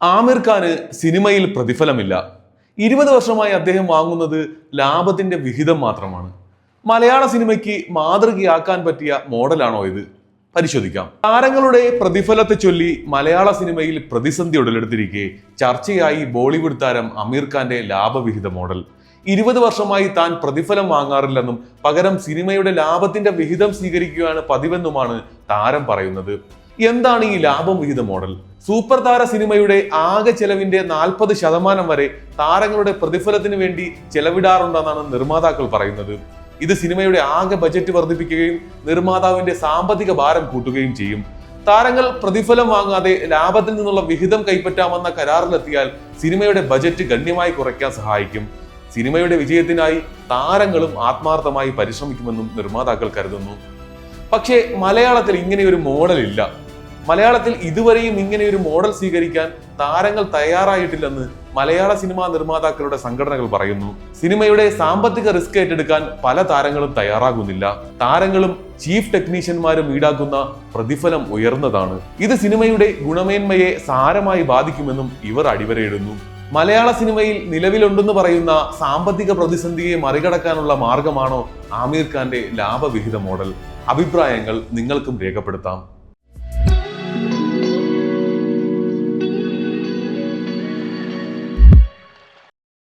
ആമിർ ഖാന് സിനിമയിൽ പ്രതിഫലമില്ല. 20 വർഷമായി അദ്ദേഹം വാങ്ങുന്നത് ലാഭത്തിന്റെ വിഹിതം മാത്രമാണ്. മലയാള സിനിമയ്ക്ക് മാതൃകയാക്കാൻ പറ്റിയ മോഡലാണോ ഇത്? പരിശോധിക്കാം. താരങ്ങളുടെ പ്രതിഫലത്തെ ചൊല്ലി മലയാള സിനിമയിൽ പ്രതിസന്ധി ഉടലെടുത്തിരിക്കെ ചർച്ചയായി ബോളിവുഡ് താരം ആമിർ ഖാന്റെ ലാഭവിഹിത മോഡൽ. 20 വർഷമായി താൻ പ്രതിഫലം വാങ്ങാറില്ലെന്നും പകരം സിനിമയുടെ ലാഭത്തിന്റെ വിഹിതം സ്വീകരിക്കുകയാണ് പതിവെന്നുമാണ് താരം പറയുന്നത്. എന്താണ് ഈ ലാഭം വിഹിത മോഡൽ? സൂപ്പർ താര സിനിമയുടെ ആകെ ചെലവിന്റെ 40% വരെ താരങ്ങളുടെ പ്രതിഫലത്തിന് വേണ്ടി ചെലവിടാറുണ്ടെന്നാണ് നിർമ്മാതാക്കൾ പറയുന്നത്. ഇത് സിനിമയുടെ ആകെ ബജറ്റ് വർദ്ധിപ്പിക്കുകയും നിർമ്മാതാവിന്റെ സാമ്പത്തിക ഭാരം കൂട്ടുകയും ചെയ്യും. താരങ്ങൾ പ്രതിഫലം വാങ്ങാതെ ലാഭത്തിൽ നിന്നുള്ള വിഹിതം കൈപ്പറ്റാമെന്ന കരാറിലെത്തിയാൽ സിനിമയുടെ ബജറ്റ് ഗണ്യമായി കുറയ്ക്കാൻ സഹായിക്കും. സിനിമയുടെ വിജയത്തിനായി താരങ്ങളും ആത്മാർത്ഥമായി പരിശ്രമിക്കുമെന്നും നിർമ്മാതാക്കൾ കരുതുന്നു. പക്ഷേ മലയാളത്തിൽ ഇങ്ങനെയൊരു മോഡൽ ഇല്ല. മലയാളത്തിൽ ഇതുവരെയും ഇങ്ങനെയൊരു മോഡൽ സ്വീകരിക്കാൻ താരങ്ങൾ തയ്യാറായിട്ടില്ലെന്ന് മലയാള സിനിമാ നിർമ്മാതാക്കളുടെ സംഘടനകൾ പറയുന്നു. സിനിമയുടെ സാമ്പത്തിക റിസ്ക് ഏറ്റെടുക്കാൻ പല താരങ്ങളും തയ്യാറാകുന്നില്ല. താരങ്ങളും ചീഫ് ടെക്നീഷ്യന്മാരും ഈടാക്കുന്ന പ്രതിഫലം ഉയർന്നതാണ്. ഇത് സിനിമയുടെ ഗുണമേന്മയെ സാരമായി ബാധിക്കുമെന്നും ഇവർ അടിവരയിടുന്നു. മലയാള സിനിമയിൽ നിലവിലുണ്ടെന്ന് പറയുന്ന സാമ്പത്തിക പ്രതിസന്ധിയെ മറികടക്കാനുള്ള മാർഗമാണോ ആമിർ ഖാന്റെ ലാഭവിഹിത മോഡൽ? അഭിപ്രായങ്ങൾ നിങ്ങൾക്കും രേഖപ്പെടുത്താം.